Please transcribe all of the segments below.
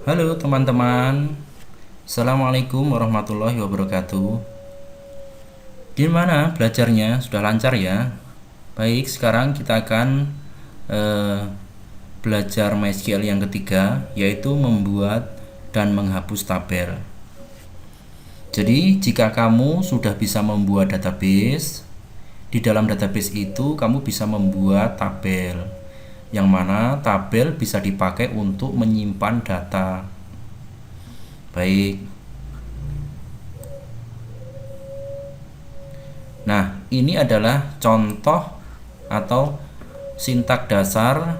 Halo teman-teman, Assalamualaikum warahmatullahi wabarakatuh. Gimana belajarnya? Sudah lancar ya? Baik, sekarang kita akan belajar MySQL yang ketiga, yaitu membuat dan menghapus tabel. Jadi, jika kamu sudah bisa membuat database, di dalam database itu kamu bisa membuat tabel, yang mana tabel bisa dipakai untuk menyimpan data. Baik. Nah, ini adalah contoh atau sintak dasar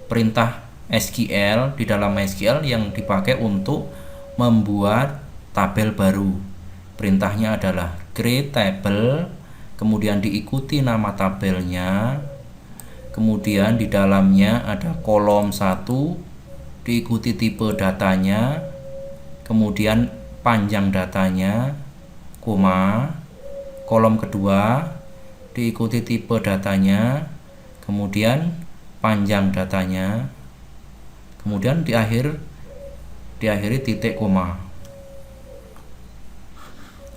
perintah SQL di dalam MySQL yang dipakai untuk membuat tabel baru. Perintahnya adalah create table, kemudian diikuti nama tabelnya, kemudian di dalamnya ada kolom 1, diikuti tipe datanya, kemudian panjang datanya, koma, kolom kedua diikuti tipe datanya, kemudian panjang datanya, kemudian diakhiri titik koma.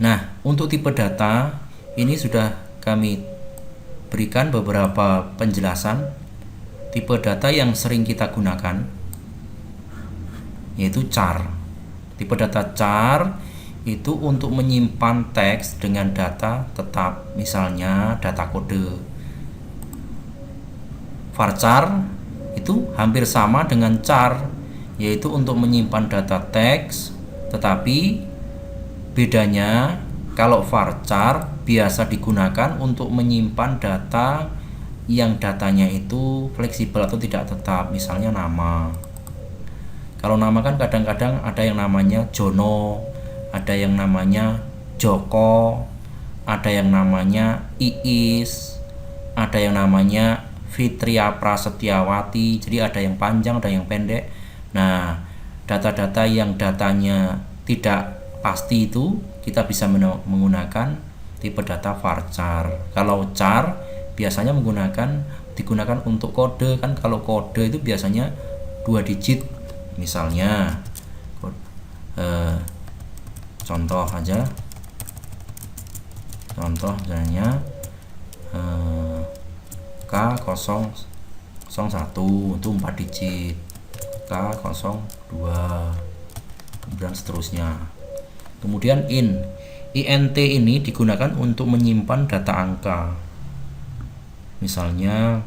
Nah, untuk tipe data ini sudah kami berikan beberapa penjelasan. Tipe data yang sering kita gunakan yaitu char. Tipe data char itu untuk menyimpan teks dengan data tetap, misalnya data kode. Varchar itu hampir sama dengan char, yaitu untuk menyimpan data teks, tetapi bedanya kalau varchar biasa digunakan untuk menyimpan data yang datanya itu fleksibel atau tidak tetap, misalnya nama. Kalau nama kan kadang-kadang ada yang namanya Jono, ada yang namanya Joko, ada yang namanya Iis, ada yang namanya Fitria Prasetyawati. Jadi ada yang panjang, ada yang pendek. Nah, data-data yang datanya tidak pasti itu kita bisa menggunakan tipe data varchar. Kalau char biasanya digunakan untuk kode, kan kalau kode itu biasanya 2 digit, misalnya contoh misalnya K001 itu 4 digit, K02, dan seterusnya. Kemudian int ini digunakan untuk menyimpan data angka, misalnya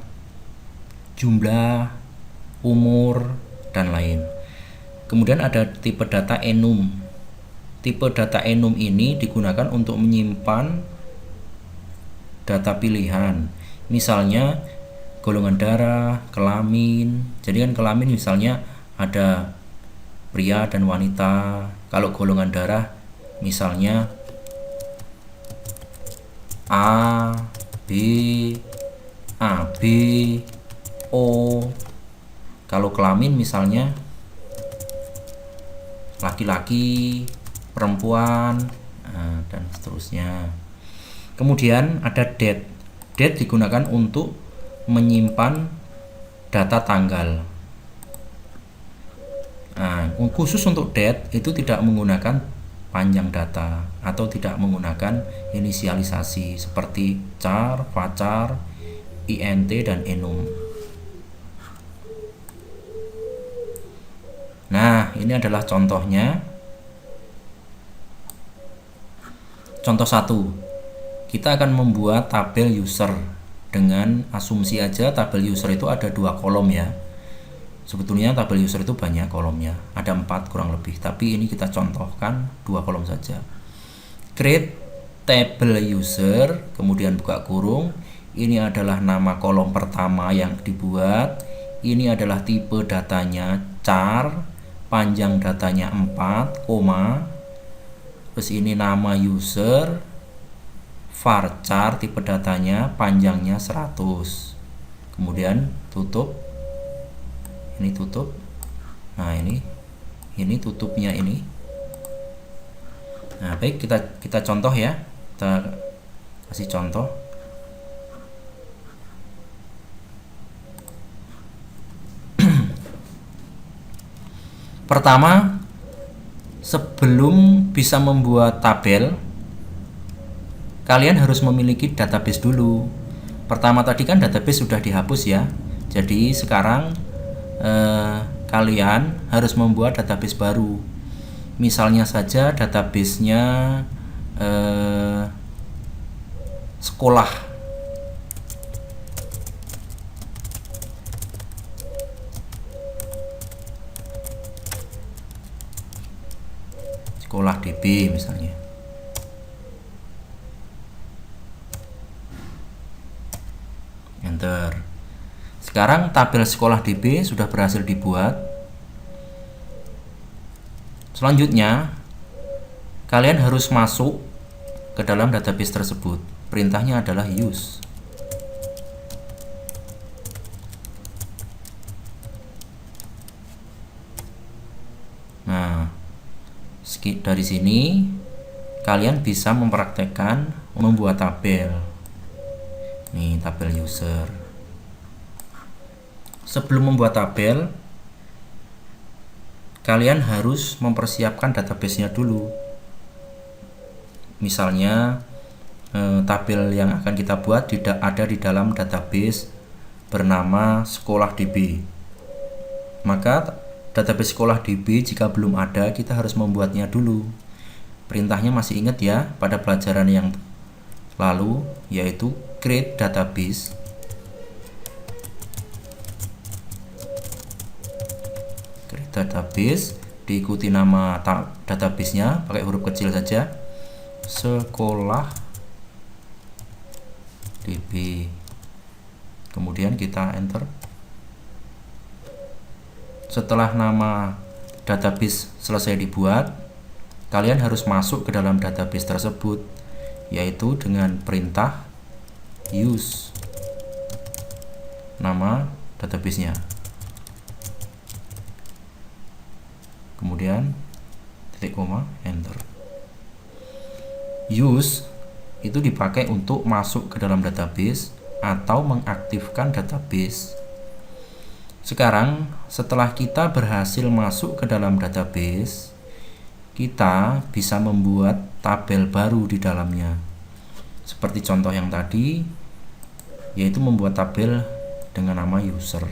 jumlah, umur, dan lain. Kemudian ada tipe data enum. Tipe data enum ini digunakan untuk menyimpan data pilihan, misalnya golongan darah, kelamin. Jadi kan kelamin misalnya ada pria dan wanita. Kalau golongan darah misalnya A, B, AB, O. Kalau kelamin misalnya laki-laki, perempuan, dan seterusnya. Kemudian ada date. Date digunakan untuk menyimpan data tanggal. Nah, khusus untuk date itu tidak menggunakan panjang data atau tidak menggunakan inisialisasi seperti char, varchar, int, dan enum. Nah, ini adalah contohnya. Contoh 1. Kita akan membuat tabel user dengan asumsi aja tabel user itu ada 2 kolom ya. Sebetulnya tabel user itu banyak kolomnya, ada 4 kurang lebih, tapi ini kita contohkan 2 kolom saja. Create table user, kemudian buka kurung. Ini adalah nama kolom pertama yang dibuat. Ini adalah tipe datanya char, panjang datanya 4, koma. Terus ini nama user, varchar tipe datanya, panjangnya 100. Kemudian tutup. Ini tutup. Nah, ini tutupnya ini. Nah, baik, kita contoh ya. Kita kasih contoh. Pertama, sebelum bisa membuat tabel, kalian harus memiliki database dulu. Pertama tadi kan database sudah dihapus ya. Jadi sekarang kalian harus membuat database baru. Misalnya saja database-nya sekolah. Sekolah DB misalnya. Enter. Sekarang tabel sekolah DB sudah berhasil dibuat. Selanjutnya, kalian harus masuk ke dalam database tersebut. Perintahnya adalah use. Nah, dari sini kalian bisa mempraktekkan membuat tabel. Nih, tabel user. Sebelum membuat tabel, kalian harus mempersiapkan database-nya dulu. Misalnya tabel yang akan kita buat tidak ada di dalam database bernama sekolah DB. Maka database sekolah DB jika belum ada, kita harus membuatnya dulu. Perintahnya masih ingat ya pada pelajaran yang lalu, yaitu create database. Create database, diikuti nama database-nya pakai huruf kecil saja, sekolah DB. Kemudian kita enter. Setelah nama database selesai dibuat, kalian harus masuk ke dalam database tersebut, yaitu dengan perintah use nama database-nya. Kemudian titik koma, enter. Use itu dipakai untuk masuk ke dalam database atau mengaktifkan database. Sekarang, setelah kita berhasil masuk ke dalam database, kita bisa membuat tabel baru di dalamnya. Seperti contoh yang tadi, yaitu membuat tabel dengan nama user.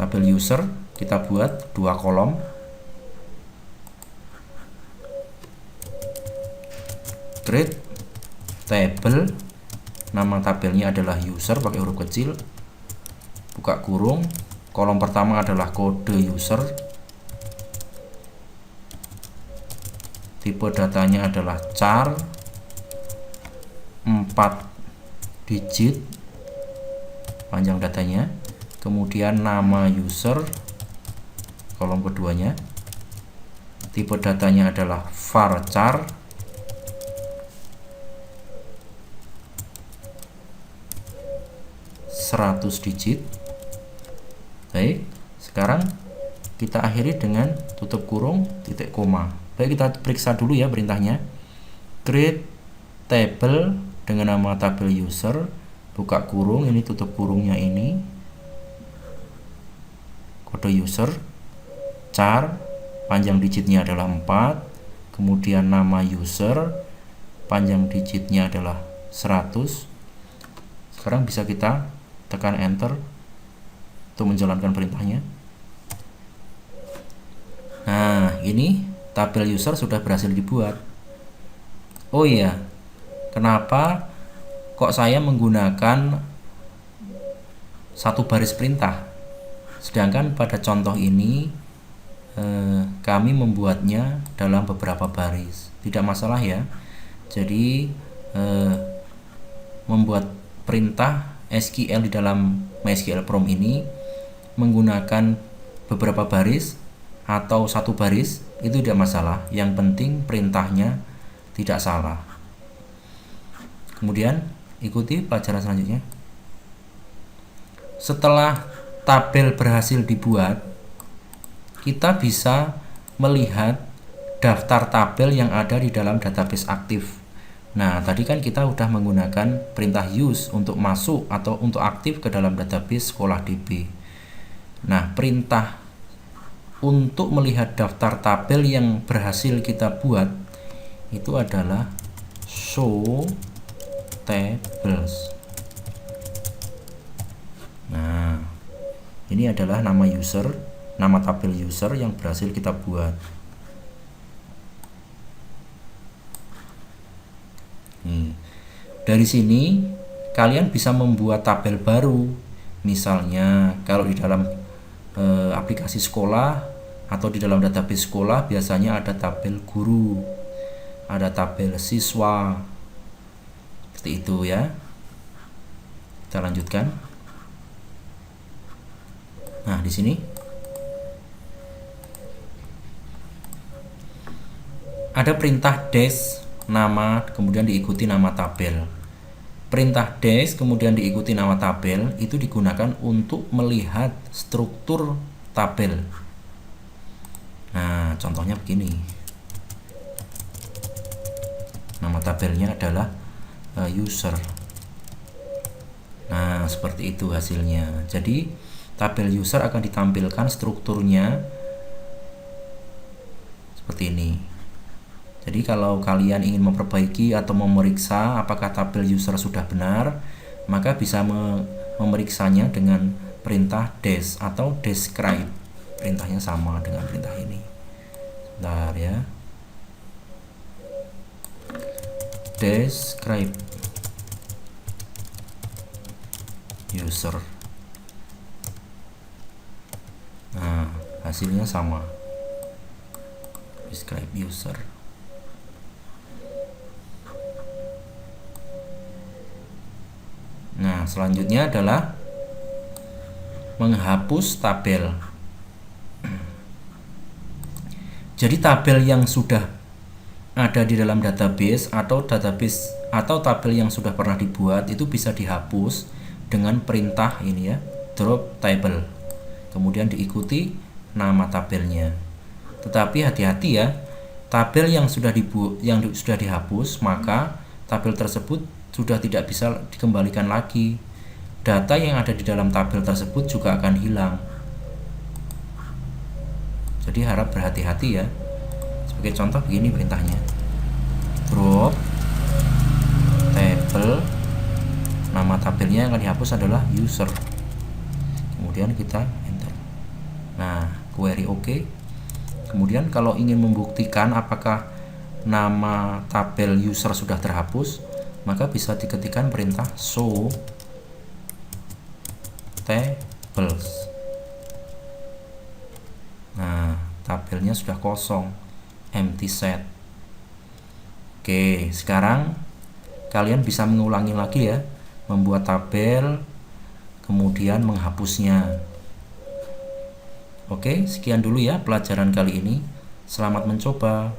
Tabel user kita buat 2 kolom. Create table, nama tabelnya adalah user pakai huruf kecil, buka kurung, kolom pertama adalah kode user, tipe datanya adalah char 4 digit panjang datanya, kemudian nama user kolom keduanya, tipe datanya adalah varchar, (100) digit. Baik, sekarang kita akhiri dengan tutup kurung, titik koma. Baik, kita periksa dulu ya perintahnya. Create table dengan nama tabel user, buka kurung, ini tutup kurungnya ini, kode user, char, panjang digitnya adalah 4, kemudian nama user, panjang digitnya adalah 100. Sekarang bisa kita tekan enter untuk menjalankan perintahnya. Nah, ini tabel user sudah berhasil dibuat. Oh iya, kenapa kok saya menggunakan satu baris perintah, sedangkan pada contoh ini kami membuatnya dalam beberapa baris? Tidak masalah ya. Jadi membuat perintah SQL di dalam MySQL Prom ini menggunakan beberapa baris atau satu baris itu tidak masalah, yang penting perintahnya tidak salah. Kemudian ikuti pelajaran selanjutnya. Setelah tabel berhasil dibuat, kita bisa melihat daftar tabel yang ada di dalam database aktif. Nah, tadi kan kita udah menggunakan perintah use untuk masuk atau untuk aktif ke dalam database sekolah DB. Nah, perintah untuk melihat daftar tabel yang berhasil kita buat itu adalah show tables. Nah, ini adalah nama user, nama tabel user yang berhasil kita buat. Nih, dari sini kalian bisa membuat tabel baru. Misalnya kalau di dalam aplikasi sekolah atau di dalam database sekolah biasanya ada tabel guru, ada tabel siswa, seperti itu ya. Kita lanjutkan. Nah, di sini ada perintah dash nama kemudian diikuti nama tabel. Perintah dash kemudian diikuti nama tabel itu digunakan untuk melihat struktur tabel. Nah, contohnya begini. Nama tabelnya adalah user. Nah, seperti itu hasilnya. Jadi, tabel user akan ditampilkan strukturnya seperti ini. Jadi kalau kalian ingin memperbaiki atau memeriksa apakah tabel user sudah benar, maka bisa memeriksanya dengan perintah dash atau describe. Perintahnya sama dengan perintah ini. Bentar ya. Describe user. Nah, hasilnya sama. Describe user. Nah, selanjutnya adalah menghapus tabel. Jadi tabel yang sudah ada di dalam database atau tabel yang sudah pernah dibuat itu bisa dihapus dengan perintah ini ya, drop table. Kemudian diikuti nama tabelnya. Tetapi hati-hati ya, tabel yang sudah dihapus, maka tabel tersebut sudah tidak bisa dikembalikan lagi. Data yang ada di dalam tabel tersebut juga akan hilang. Jadi harap berhati-hati ya. Sebagai contoh begini perintahnya. Drop table, nama tabelnya yang akan dihapus adalah user. Kemudian kita enter. Nah, query OK. Kemudian kalau ingin membuktikan apakah nama tabel user sudah terhapus, maka bisa diketikkan perintah show tables. Nah, tabelnya sudah kosong, empty set. Oke, sekarang kalian bisa mengulangi lagi ya, membuat tabel kemudian menghapusnya. Oke, sekian dulu ya pelajaran kali ini. Selamat mencoba.